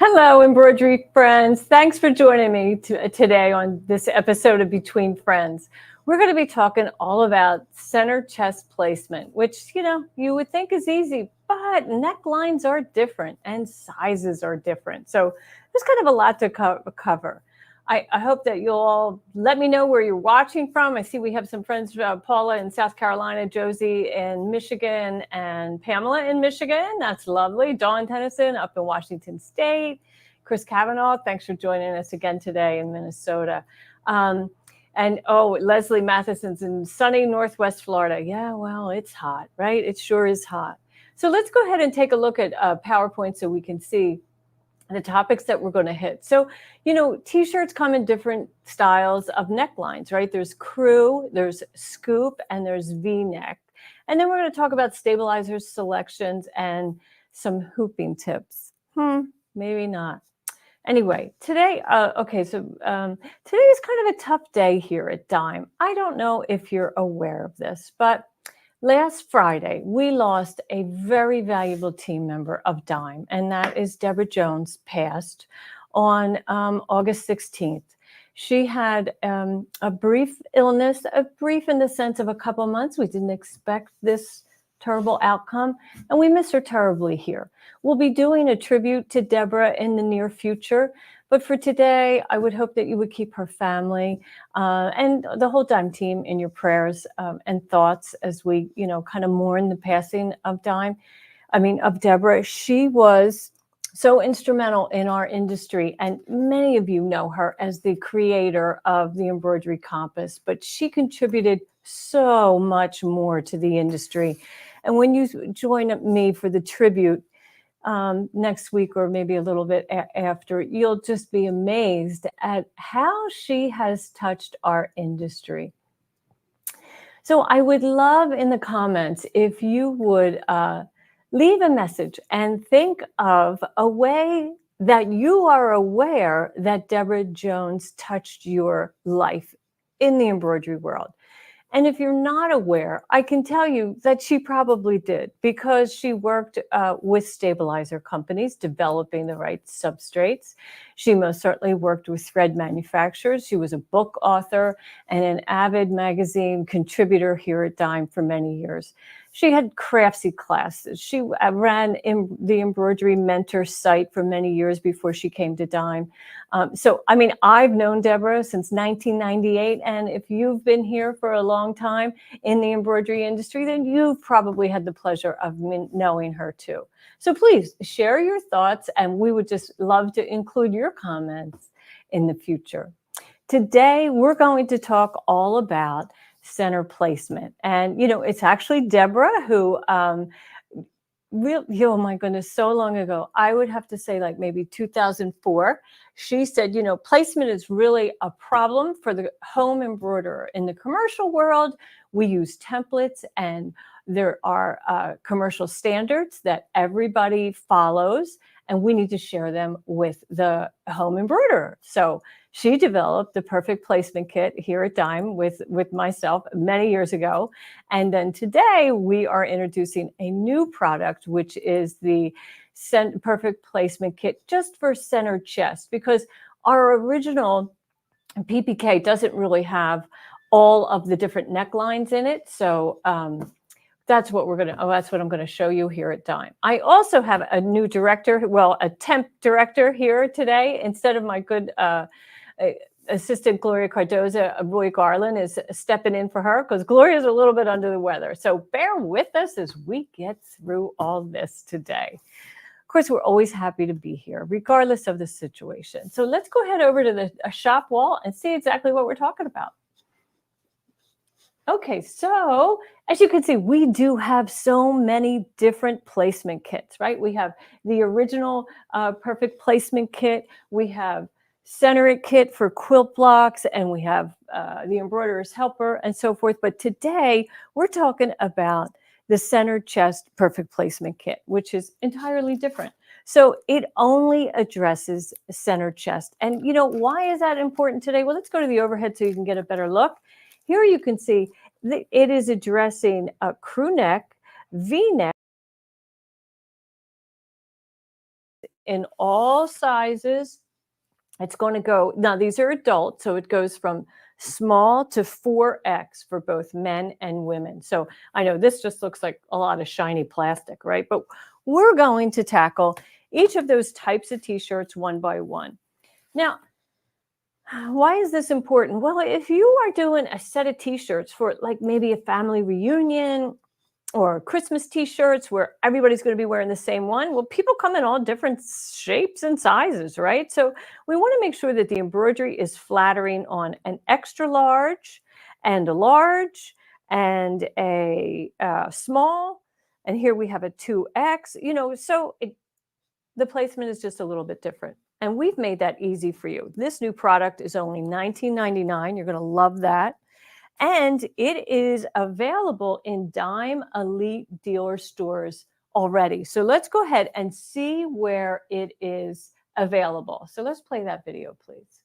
Hello, embroidery friends. Thanks for joining me today on this episode of Between Friends. We're going to be talking all about center chest placement, which, you would think is easy, but necklines are different and sizes are different. So there's kind of a lot to cover. I hope that you'll all let me know where you're watching from. I see we have some friends, Paula in South Carolina, Josie in Michigan, and Pamela in Michigan. That's lovely. Dawn Tennyson up in Washington State. Chris Kavanaugh, thanks for joining us again today in Minnesota. Leslie Matheson's in sunny Northwest Florida. Yeah, well, it's hot, right? It sure is hot. So let's go ahead and take a look at PowerPoint so we can see the topics that we're going to hit. So, t-shirts come in different styles of necklines, right? There's crew, there's scoop, and there's V-neck. And then we're going to talk about stabilizers, selections, and some hooping tips. Maybe not. Anyway, today, today is kind of a tough day here at Dime. I don't know if you're aware of this, but last Friday, we lost a very valuable team member of Dime, and that is Deborah Jones, passed on August 16th. She had a brief illness, a brief in the sense of a couple months. We didn't expect this terrible outcome, and we miss her terribly here. We'll be doing a tribute to Deborah in the near future, but for today, I would hope that you would keep her family and the whole Dime team in your prayers and thoughts as we, kind of mourn the passing of Deborah. She was so instrumental in our industry, and many of you know her as the creator of the Embroidery Compass, but she contributed so much more to the industry. And when you join me for the tribute next week, or maybe a little bit after, you'll just be amazed at how she has touched our industry. So I would love in the comments if you would leave a message and think of a way that you are aware that Deborah Jones touched your life in the embroidery world. And if you're not aware, I can tell you that she probably did, because she worked with stabilizer companies developing the right substrates. She most certainly worked with thread manufacturers. She was a book author and an avid magazine contributor here at Dime for many years. She had craftsy classes. She ran the Embroidery Mentor site for many years before she came to Dime. I've known Deborah since 1998, and if you've been here for a long time in the embroidery industry, then you've probably had the pleasure of knowing her too. So please share your thoughts, and we would just love to include your comments in the future. Today, we're going to talk all about center placement. And, it's actually Deborah who, oh my goodness, so long ago, I would have to say like maybe 2004, she said, placement is really a problem for the home embroiderer. In the commercial world, we use templates, and there are commercial standards that everybody follows, and we need to share them with the home embroiderer. So she developed the perfect placement kit here at Dime with myself many years ago. And then today we are introducing a new product, which is the perfect placement kit just for center chest, because our original PPK doesn't really have all of the different necklines in it. So that's what I'm going to show you here at Dime. I also have a new director, a temp director here today. Instead of my good assistant Gloria Cardoza, Roy Garland is stepping in for her because Gloria's a little bit under the weather. So bear with us as we get through all this today. Of course, we're always happy to be here, regardless of the situation. So let's go ahead over to the shop wall and see exactly what we're talking about. Okay, so as you can see, we do have so many different placement kits, right? We have the original perfect placement kit. We have center it kit for quilt blocks, and we have the embroiderer's helper and so forth. But today we're talking about the center chest perfect placement kit, which is entirely different. So it only addresses center chest. And why is that important today? Well, let's go to the overhead so you can get a better look. Here you can see it is addressing a crew neck, V-neck, in all sizes. It's going to go, now these are adult, so it goes from small to 4X for both men and women. So I know this just looks like a lot of shiny plastic, right? But we're going to tackle each of those types of t-shirts one by one. Now, why is this important? Well, if you are doing a set of t-shirts for like maybe a family reunion or Christmas t-shirts where everybody's going to be wearing the same one, well, people come in all different shapes and sizes, right? So we want to make sure that the embroidery is flattering on an extra large and a large and a small. And here we have a 2X, so the placement is just a little bit different. And we've made that easy for you. This new product is only $19.99. You're going to love that. And it is available in Dime Elite dealer stores already. So let's go ahead and see where it is available. So let's play that video, please.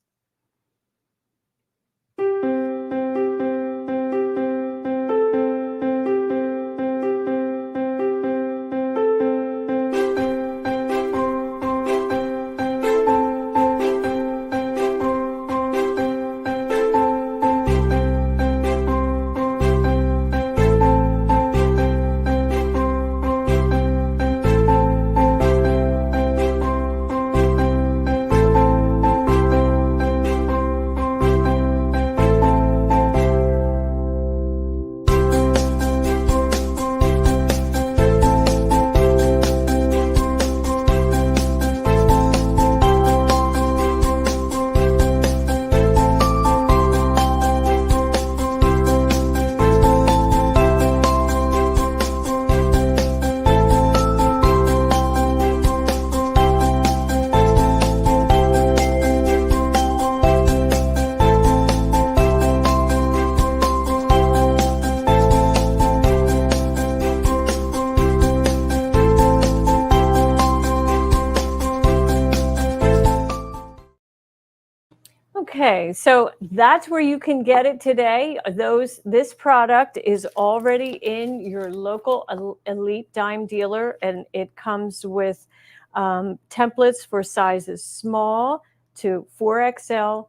Okay, so that's where you can get it today. This product is already in your local Elite Dime dealer, and it comes with templates for sizes small to 4XL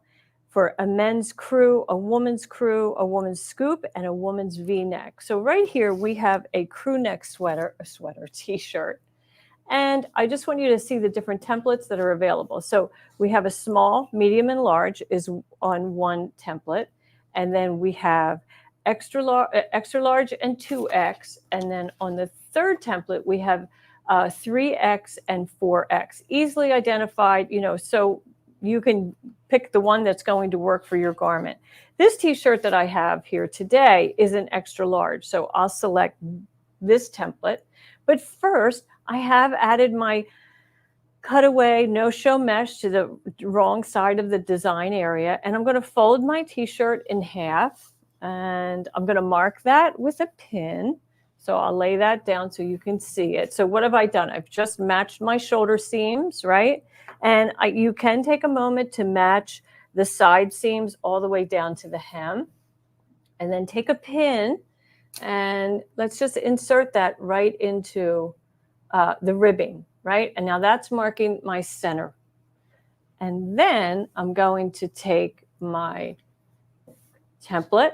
for a men's crew, a woman's scoop, and a woman's V-neck. So right here we have a crew neck t-shirt. And I just want you to see the different templates that are available. So we have a small, medium, and large is on one template. And then we have extra large and 2X. And then on the third template, we have 3X and 4X. Easily identified, so you can pick the one that's going to work for your garment. This t-shirt that I have here today is an extra large. So I'll select this template. But first, I have added my cutaway no-show mesh to the wrong side of the design area. And I'm going to fold my t-shirt in half. And I'm going to mark that with a pin. So I'll lay that down so you can see it. So what have I done? I've just matched my shoulder seams, right? And you can take a moment to match the side seams all the way down to the hem. And then take a pin and let's just insert that right into the ribbing, right? And now that's marking my center. And then I'm going to take my template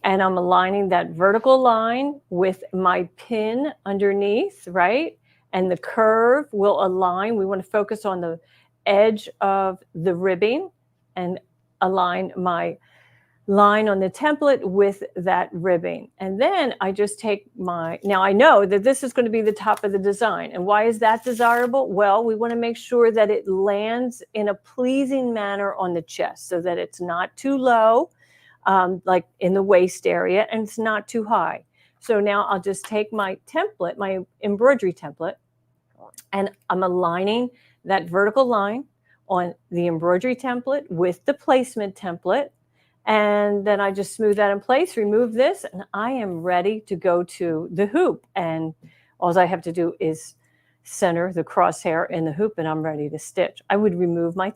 and I'm aligning that vertical line with my pin underneath, right? And the curve will align. We want to focus on the edge of the ribbing and align my line on the template with that ribbing. And then I just take now I know that this is going to be the top of the design. And why is that desirable? Well, we want to make sure that it lands in a pleasing manner on the chest so that it's not too low, like in the waist area, and it's not too high. So now I'll just take my template, my embroidery template, and I'm aligning that vertical line on the embroidery template with the placement template. And then I just smooth that in place, remove this, and I am ready to go to the hoop. And all I have to do is center the crosshair in the hoop and I'm ready to stitch. I would remove my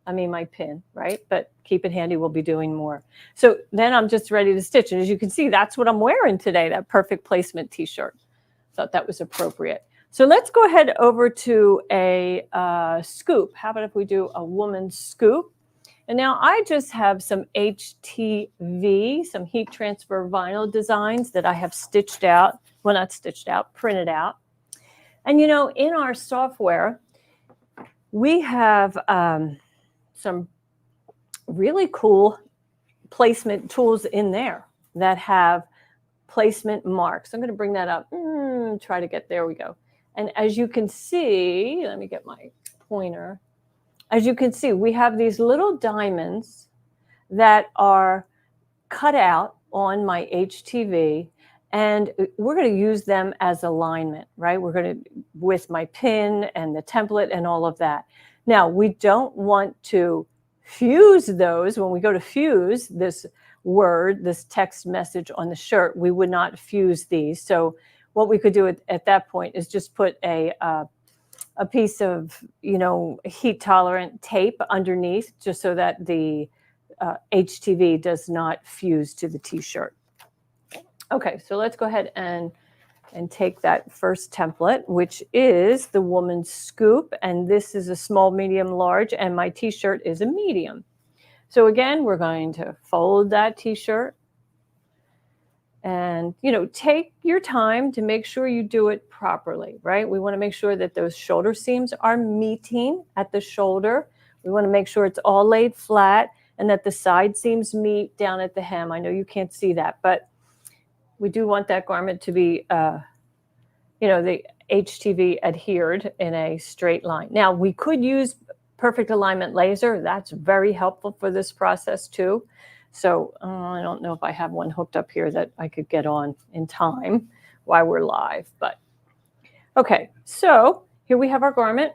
my pin, right? But keep it handy, we'll be doing more. So then I'm just ready to stitch. And as you can see, that's what I'm wearing today, that perfect placement t-shirt. Thought that was appropriate. So let's go ahead over to a scoop. How about if we do a woman's scoop? And now I just have some HTV, some heat transfer vinyl designs that I have stitched out. Well, not stitched out, printed out. And you know, in our software, we have some really cool placement tools in there that have placement marks. I'm going to bring that up. Try to get, there we go. And as you can see, let me get my pointer. As you can see, we have these little diamonds that are cut out on my HTV, and we're going to use them as alignment, right? We're going to, with my pin and the template and all of that. Now, we don't want to fuse those. When we go to fuse this word, this text message on the shirt, we would not fuse these. So what we could do at that point is just put a piece of, you know, heat tolerant tape underneath, just so that the HTV does not fuse to the t-shirt. Okay, so let's go ahead and take that first template, which is the woman's scoop, and this is a small, medium, large, and my t-shirt is a medium. So again, we're going to fold that t-shirt, and, you know, take your time to make sure you do it properly, right? We want to make sure that those shoulder seams are meeting at the shoulder. We want to make sure it's all laid flat and that the side seams meet down at the hem. I know you can't see that, but we do want that garment to be, you know, the HTV adhered in a straight line. Now, we could use perfect alignment laser. That's very helpful for this process too. So I don't know if I have one hooked up here that I could get on in time while we're live, but okay. So here we have our garment,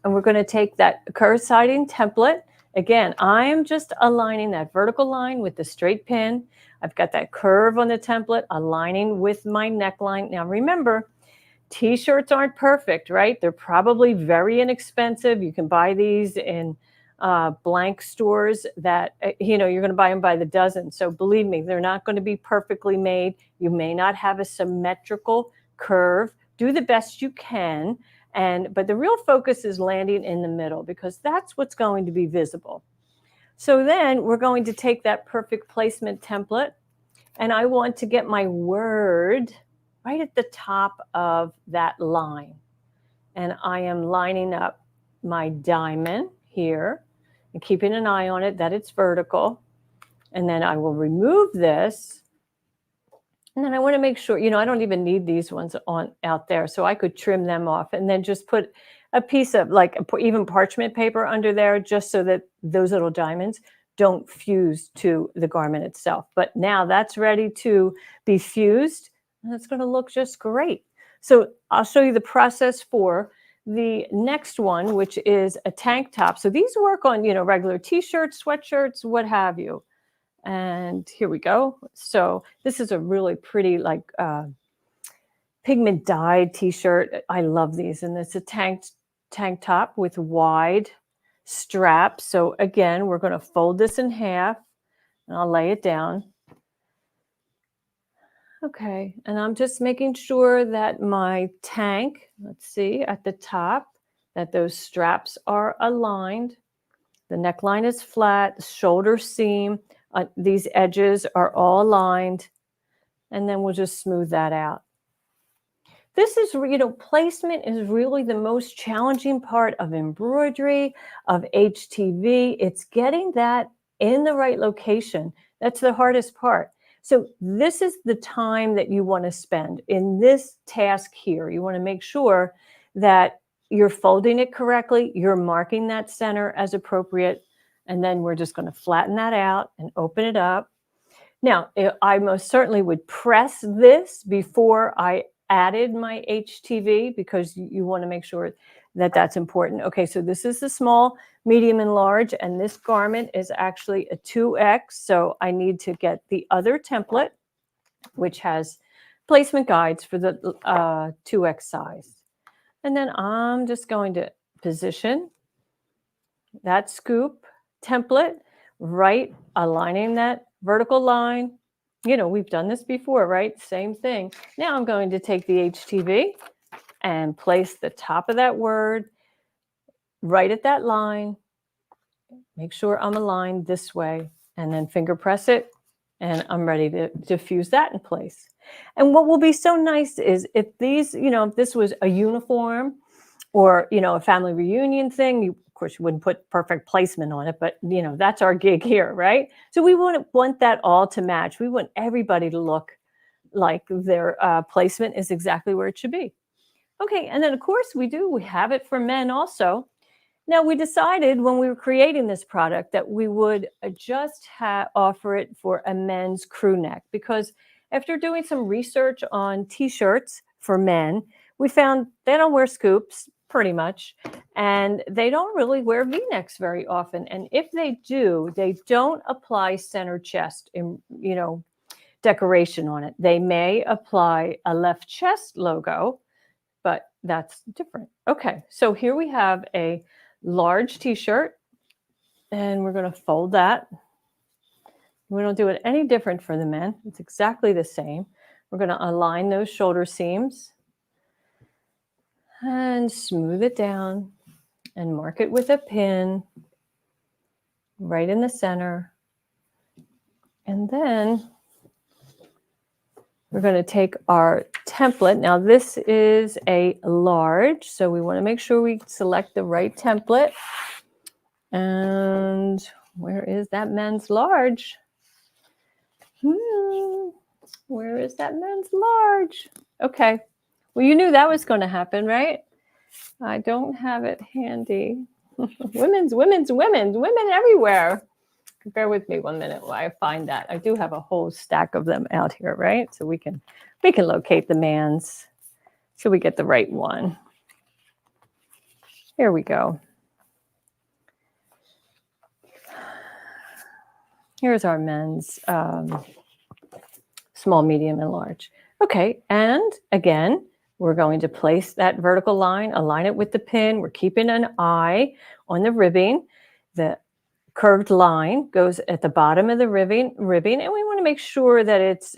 and we're going to take that coinciding template. Again, I am just aligning that vertical line with the straight pin. I've got that curve on the template aligning with my neckline. Now remember, t-shirts aren't perfect, right? They're probably very inexpensive. You can buy these in blank stores that, you know, you're going to buy them by the dozen. So believe me, they're not going to be perfectly made. You may not have a symmetrical curve. Do the best you can. But the real focus is landing in the middle, because that's what's going to be visible. So then we're going to take that perfect placement template, and I want to get my word right at the top of that line. And I am lining up my diamond here and keeping an eye on it that it's vertical. And then I will remove this. And then I want to make sure, you know, I don't even need these ones on out there, so I could trim them off and then just put a piece of, like, even parchment paper under there, just so that those little diamonds don't fuse to the garment itself. But now that's ready to be fused, and it's going to look just great. So I'll show you the process for the next one, which is a tank top. So these work on, you know, regular t-shirts, sweatshirts, what have you. And here we go. So this is a really pretty, like, pigment dyed t-shirt. I love these. And it's a tank top with wide straps. So again, we're going to fold this in half, and I'll lay it down. Okay. And I'm just making sure that my tank, let's see, at the top, that those straps are aligned. The neckline is flat, the shoulder seam, these edges are all aligned, and then we'll just smooth that out. This is, you know, placement is really the most challenging part of embroidery, of HTV. It's getting that in the right location. That's the hardest part. So this is the time that you want to spend in this task here. You want to make sure that you're folding it correctly, you're marking that center as appropriate, and then we're just going to flatten that out and open it up. Now, I most certainly would press this before I added my HTV, because you want to make sure that that's important. Okay, so this is the small, medium, and large, and this garment is actually a 2X, so I need to get the other template, which has placement guides for the 2X size. And then I'm just going to position that scoop template right, aligning that vertical line. You know, we've done this before, right? Same thing. Now I'm going to take the HTV and place the top of that word right at that line. Make sure I'm aligned this way, and then finger press it, and I'm ready to fuse that in place. And what will be so nice is if these, if this was a uniform or, a family reunion thing, of course, you wouldn't put perfect placement on it, but, that's our gig here, right? So we want that all to match. We want everybody to look like their placement is exactly where it should be. Okay, and then, of course, we have it for men also. Now, we decided when we were creating this product that we would just offer it for a men's crew neck, because after doing some research on T-shirts for men, we found they don't wear scoops pretty much, and they don't really wear V-necks very often. And if they do, they don't apply center chest decoration on it. They may apply a left chest logo, but that's different. Okay, so here we have a large T-shirt, and we're going to fold that. We don't do it any different for the men. It's exactly the same. We're going to align those shoulder seams and smooth it down and mark it with a pin right in the center. And then we're going to take our template. Now, this is a large, so we want to make sure we select the right template. And where is that men's large? Where is that men's large? Okay. Well, you knew that was going to happen, right? I don't have it handy. Women everywhere. Bear with me 1 minute while I find that. I do have a whole stack of them out here, right? So we can locate the man's so we get the right one. Here we go. Here's our men's small, medium, and large. Okay, and again, we're going to place that vertical line, align it with the pin. We're keeping an eye on the ribbing. The curved line goes at the bottom of the ribbing, and we want to make sure that it's,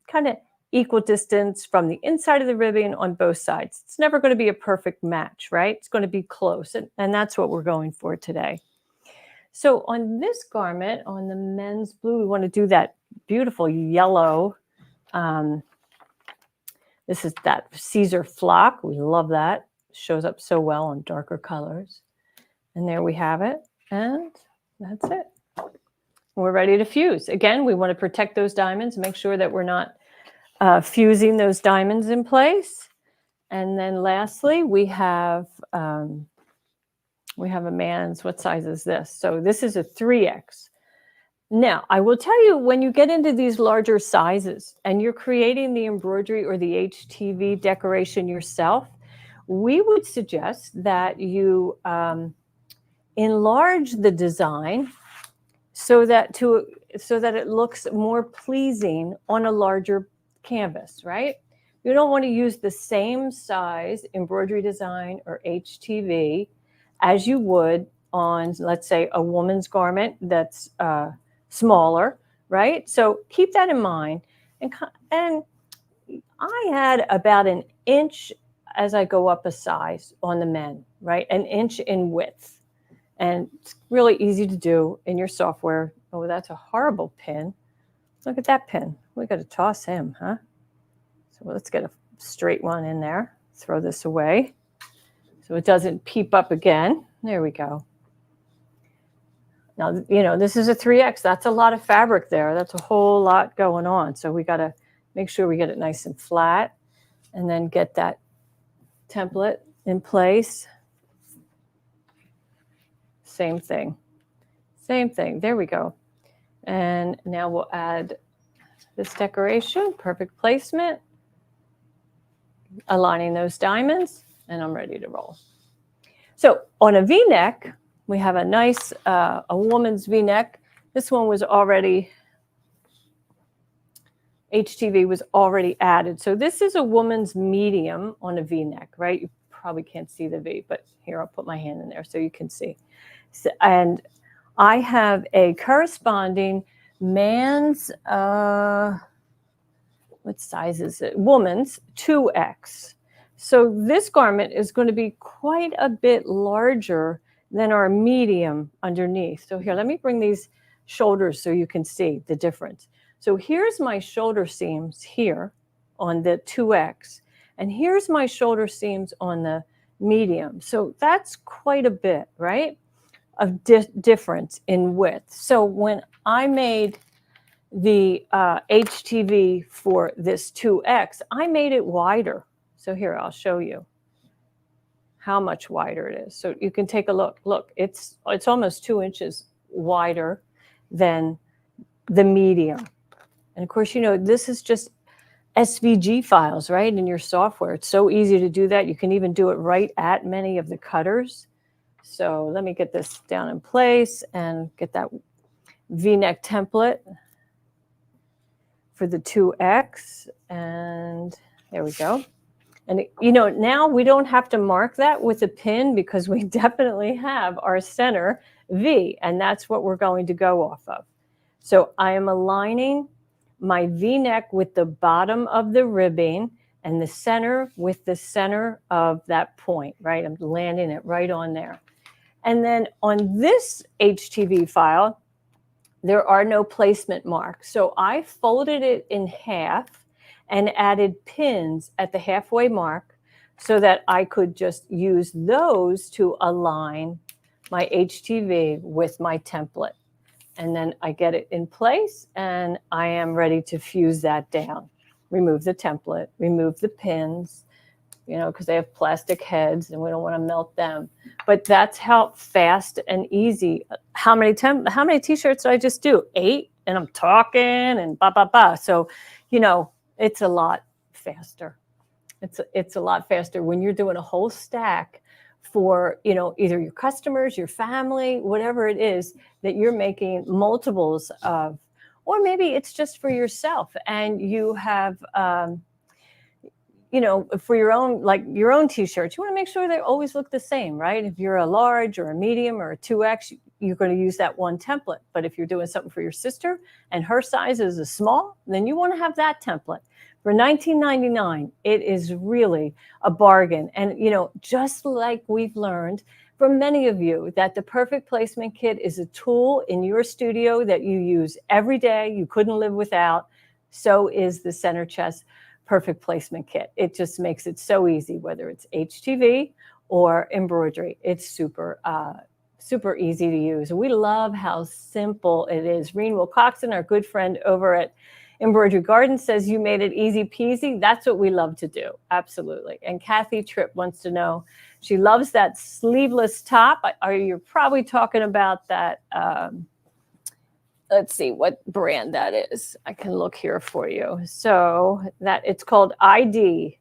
kind of equal distance from the inside of the ribbing on both sides. It's never going to be a perfect match, right? It's going to be close, and that's what we're going for today. So on this garment, on the men's blue, we want to do that beautiful yellow. This is that Caesar flock. We love that. Shows up so well on darker colors. And there we have it. And that's it. We're ready to fuse. Again, we want to protect those diamonds, make sure that we're not fusing those diamonds in place. And then lastly, we have a man's, what size is this? So this is a 3X. Now, I will tell you, when you get into these larger sizes and you're creating the embroidery or the HTV decoration yourself, we would suggest that you enlarge the design so that it looks more pleasing on a larger canvas, right? You don't want to use the same size embroidery design or HTV as you would on, let's say, a woman's garment that's smaller, right? So keep that in mind. And I had about an inch as I go up a size on the men, right? An inch in width. And it's really easy to do in your software. Oh, that's a horrible pin. Look at that pin. We got to toss him, huh? So let's get a straight one in there. Throw this away so it doesn't peep up again. There we go. Now, this is a 3X. That's a lot of fabric there. That's a whole lot going on. So we got to make sure we get it nice and flat and then get that template in place. Same thing. There we go. And now we'll add this decoration, perfect placement, aligning those diamonds, and I'm ready to roll. So on a V-neck, we have a nice, a woman's V-neck. This one was already, HTV was already added. So this is a woman's medium on a V-neck, right? You probably can't see the V, but here, I'll put my hand in there so you can see. So, and I have a corresponding man's, what size is it? Woman's 2X. So this garment is going to be quite a bit larger than our medium underneath. So here, let me bring these shoulders so you can see the difference. So here's my shoulder seams here on the 2X, and here's my shoulder seams on the medium. So that's quite a bit, right, of difference in width. So when I made the HTV for this 2X, I made it wider. So here, I'll show you how much wider it is. So you can take a look. Look, it's almost 2 inches wider than the medium. And of course, you know, this is just SVG files, right, in your software. It's so easy to do that. You can even do it right at many of the cutters. So let me get this down in place and get that V-neck template for the 2X. And there we go. And, you know, now we don't have to mark that with a pin because we definitely have our center V, and that's what we're going to go off of. So I am aligning my V-neck with the bottom of the ribbing and the center with the center of that point, right? I'm landing it right on there. And then on this HTV file, there are no placement marks. So I folded it in half and added pins at the halfway mark so that I could just use those to align my HTV with my template. And then I get it in place and I am ready to fuse that down. Remove the template, remove the pins, you know, because they have plastic heads and we don't want to melt them. But that's how fast and easy. How many t-shirts did I just do? 8, and I'm talking and blah, blah, blah. So, you know, it's a lot faster. It's a lot faster when you're doing a whole stack for, you know, either your customers, your family, whatever it is that you're making multiples of, or maybe it's just for yourself and you have, you know, for your own, like your own t-shirts, you want to make sure they always look the same, right? If you're a large or a medium or a 2X, you're going to use that one template. But if you're doing something for your sister and her size is a small, then you want to have that template. For $19.99, it is really a bargain. And, you know, just like we've learned from many of you that the perfect placement kit is a tool in your studio that you use every day, you couldn't live without, so is the center chest perfect placement kit. It just makes it so easy, whether it's HTV or embroidery. It's super easy to use. We love how simple it is. Reen Wilcoxon, our good friend over at Embroidery Garden, says you made it easy peasy. That's what we love to do. Absolutely. And Kathy Tripp wants to know, she loves that sleeveless top. You're probably talking about that. Let's see what brand that is. I can look here for you. So that it's called ID,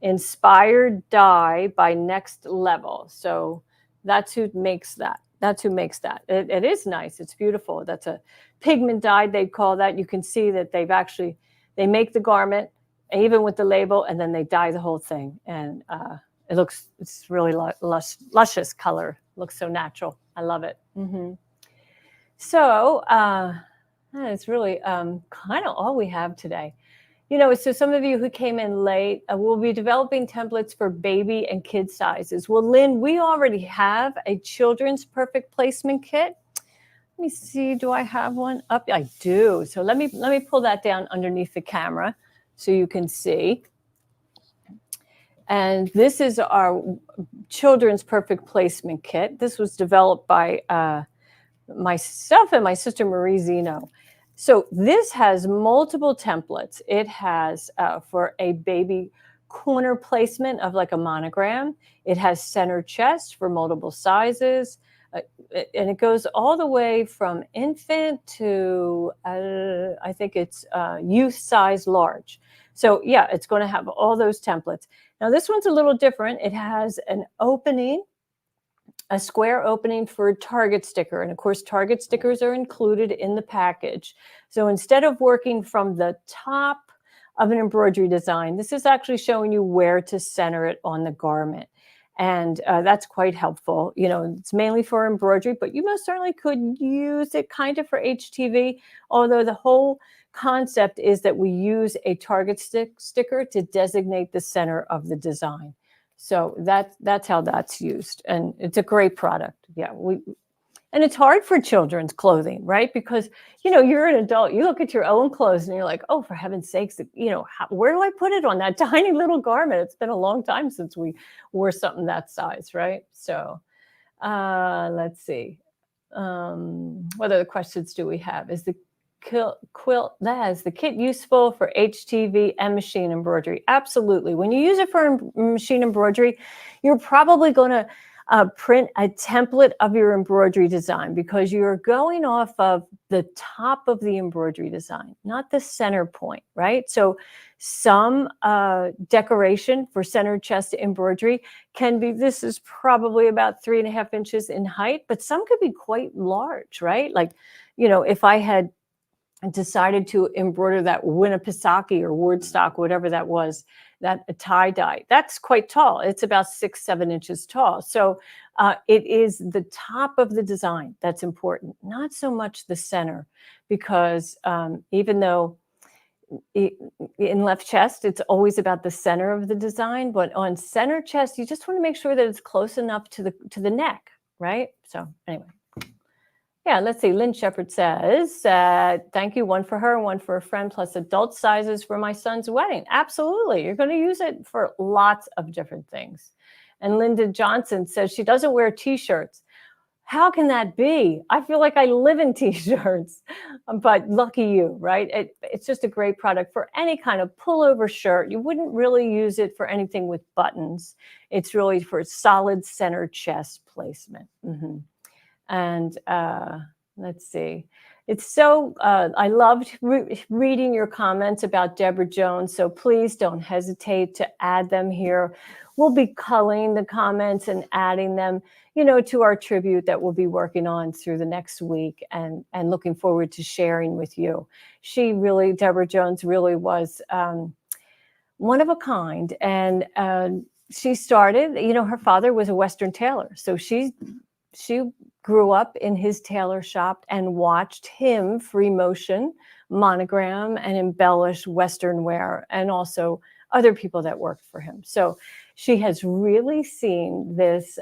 Inspired Dye by Next Level. So that's who makes that. That's who makes that. It is nice. It's beautiful. That's a pigment dye, they'd call that. You can see that they make the garment, even with the label, and then they dye the whole thing. And it's really luscious color. Looks so natural. I love it. Mm-hmm. So that's really kind of all we have today. You know, so some of you who came in late, we'll be developing templates for baby and kid sizes. Well, Lynn, we already have a children's perfect placement kit. Let me see, do I have one up? I do. So let me pull that down underneath the camera so you can see. And this is our children's perfect placement kit. This was developed by myself and my sister Marie Zeno. So this has multiple templates. It has for a baby corner placement of like a monogram. It has center chest for multiple sizes. And it goes all the way from infant to, I think it's youth size large. So yeah, it's going to have all those templates. Now this one's a little different. It has an opening, a square opening for a target sticker. And of course, target stickers are included in the package. So instead of working from the top of an embroidery design, this is actually showing you where to center it on the garment. And that's quite helpful. It's mainly for embroidery, but you most certainly could use it kind of for HTV, although the whole concept is that we use a target sticker to designate the center of the design. So that's how that's used. And it's a great product. Yeah, and it's hard for children's clothing, right? Because, you're an adult, you look at your own clothes and you're like, oh, for heaven's sakes, where do I put it on that tiny little garment? It's been a long time since we wore something that size, right? So let's see. What other questions do we have? Is the kit useful for HTV and machine embroidery? Absolutely. When you use it for machine embroidery, you're probably going to print a template of your embroidery design, because you're going off of the top of the embroidery design, not the center point, right? So some decoration for center chest embroidery can be, this is probably about 3.5 inches in height, but some could be quite large, right? Like, if I had decided to embroider that Winnipesaukee or Woodstock, whatever that was, that tie-dye, that's quite tall. It's about 6-7 inches tall. So it is the top of the design that's important, not so much the center, because even though in left chest, it's always about the center of the design, but on center chest, you just want to make sure that it's close enough to the neck, right? So anyway. Yeah, let's see. Lynn Shepherd says, thank you, one for her and one for a friend, plus adult sizes for my son's wedding. Absolutely. You're going to use it for lots of different things. And Linda Johnson says she doesn't wear T-shirts. How can that be? I feel like I live in T-shirts, but lucky you, right? It's just a great product for any kind of pullover shirt. You wouldn't really use it for anything with buttons. It's really for solid center chest placement. Mm-hmm. And let's see. It's so, I loved reading your comments about Deborah Jones, so please don't hesitate to add them here. We'll be culling the comments and adding them, to our tribute that we'll be working on through the next week, and looking forward to sharing with you. Deborah Jones really was one of a kind. And she started, her father was a Western tailor. So she grew up in his tailor shop and watched him free motion, monogram, and embellish Western wear, and also other people that worked for him. So she has really seen this.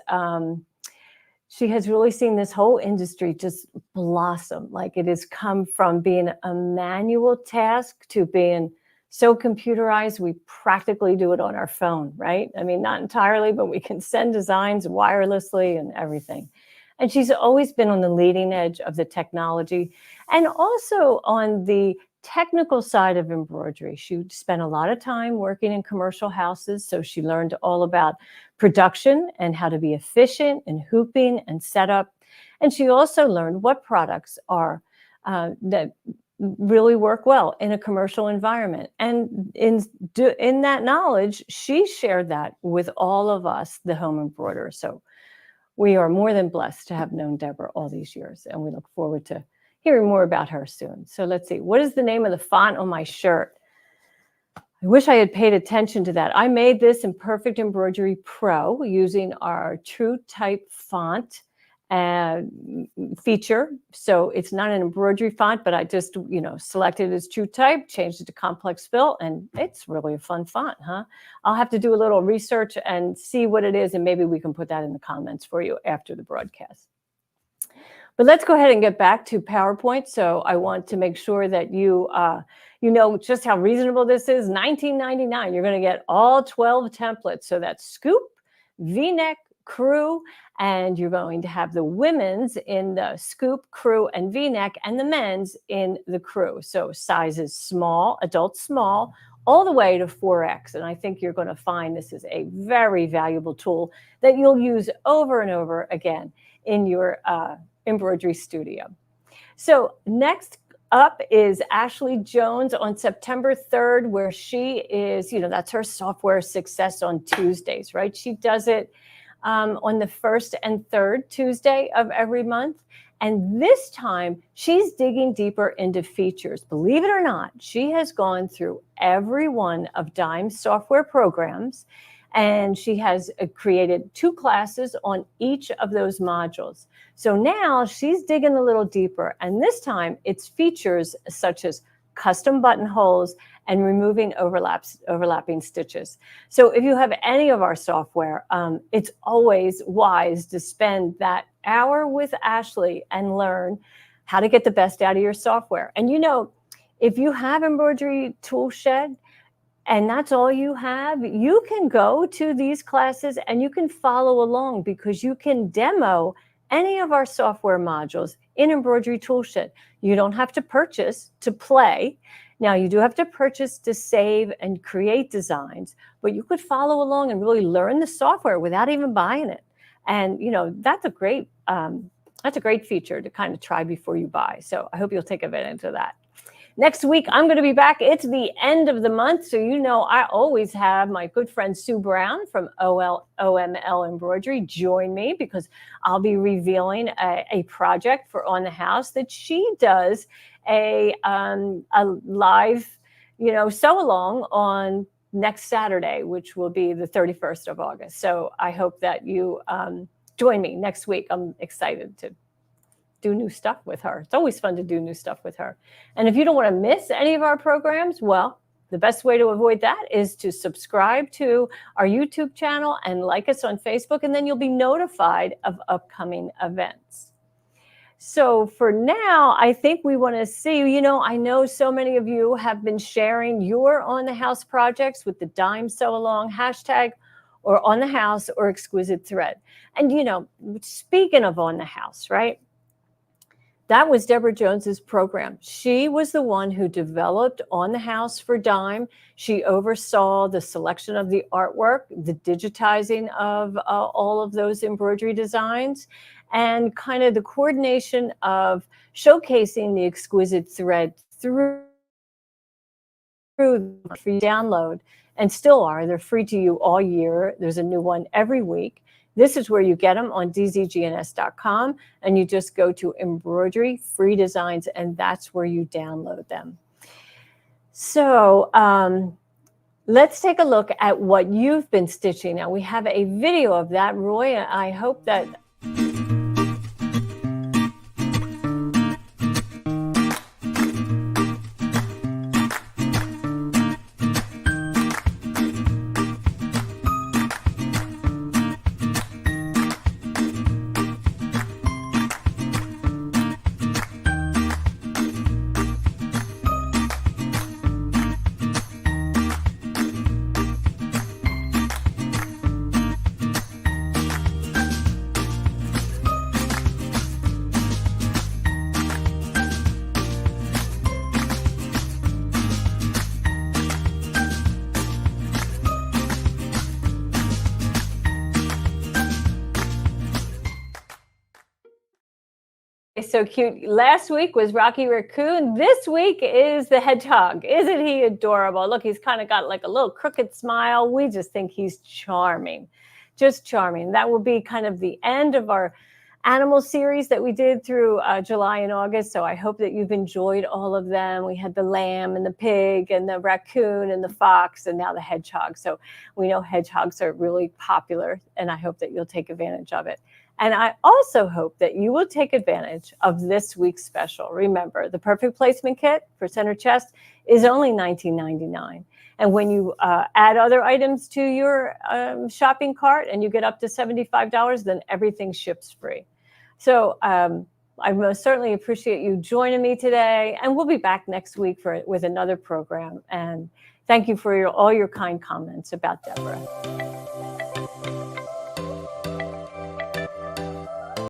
She has really seen this whole industry just blossom. Like, it has come from being a manual task to being so computerized, we practically do it on our phone, right? I mean, not entirely, but we can send designs wirelessly and everything. And she's always been on the leading edge of the technology, and also on the technical side of embroidery. She spent a lot of time working in commercial houses, so she learned all about production and how to be efficient in hooping and setup. And she also learned what products are that really work well in a commercial environment. And in that knowledge, she shared that with all of us, the home embroiderers. So we are more than blessed to have known Deborah all these years, and we look forward to hearing more about her soon. So let's see. What is the name of the font on my shirt? I wish I had paid attention to that. I made this in Perfect Embroidery Pro using our True Type font feature. So it's not an embroidery font, but I just, selected it as True Type, changed it to Complex Fill, and it's really a fun font, huh? I'll have to do a little research and see what it is, and maybe we can put that in the comments for you after the broadcast. But let's go ahead and get back to PowerPoint. So I want to make sure that you know just how reasonable this is. $19.99. You're going to get all 12 templates. So that's scoop, V-neck, crew, and you're going to have the women's in the scoop, crew, and V-neck, and the men's in the crew. So sizes small, adult small, all the way to 4X. And I think you're going to find this is a very valuable tool that you'll use over and over again in your embroidery studio. So next up is Ashley Jones on September 3rd, where she is, that's her software success on Tuesdays, right? She does it on the first and third Tuesday of every month. And this time she's digging deeper into features. Believe it or not, she has gone through every one of Dime's software programs, And she has created 2 classes on each of those modules. So now she's digging a little deeper. And this time it's features such as custom buttonholes and removing overlapping stitches. So if you have any of our software, it's always wise to spend that hour with Ashley and learn how to get the best out of your software. And if you have Embroidery Toolshed and that's all you have, you can go to these classes and you can follow along, because you can demo any of our software modules in Embroidery Toolshed. You don't have to purchase to play. Now, you do have to purchase to save and create designs, but you could follow along and really learn the software without even buying it. And that's a great feature to kind of try before you buy. So I hope you'll take advantage of that. Next week, I'm going to be back. It's the end of the month, so I always have my good friend Sue Brown from OML Embroidery join me, because I'll be revealing a project for On the House that she does a live, sew along on next Saturday, which will be the 31st of August. So I hope that you join me next week. I'm excited to do new stuff with her. It's always fun to do new stuff with her. And if you don't want to miss any of our programs, well, the best way to avoid that is to subscribe to our YouTube channel and like us on Facebook, and then you'll be notified of upcoming events. So for now, I think we want to see, I know so many of you have been sharing your On the House projects with the Dime Sew Along hashtag, or On the House, or Exquisite Thread. And, speaking of On the House, right? That was Deborah Jones's program. She was the one who developed On the House for Dime. She oversaw the selection of the artwork, the digitizing of all of those embroidery designs, and kind of the coordination of showcasing the Exquisite Thread through free download, and still are. They're free to you all year. There's a new one every week. This is where you get them on dzgns.com, and you just go to Embroidery Free Designs, and that's where you download them. So let's take a look at what you've been stitching. Now, we have a video of that, Roy. I hope that... So cute. Last week was Rocky Raccoon. This week is the hedgehog. Isn't he adorable? Look, he's kind of got like a little crooked smile. We just think he's charming, just charming. That will be kind of the end of our animal series that we did through July and August. So I hope that you've enjoyed all of them. We had the lamb and the pig and the raccoon and the fox, and now the hedgehog. So we know hedgehogs are really popular, and I hope that you'll take advantage of it. And I also hope that you will take advantage of this week's special. Remember, the Perfect Placement Kit for center chest is only $19.99. And when you add other items to your shopping cart and you get up to $75, then everything ships free. So I most certainly appreciate you joining me today. And we'll be back next week with another program. And thank you for all your kind comments about Deborah.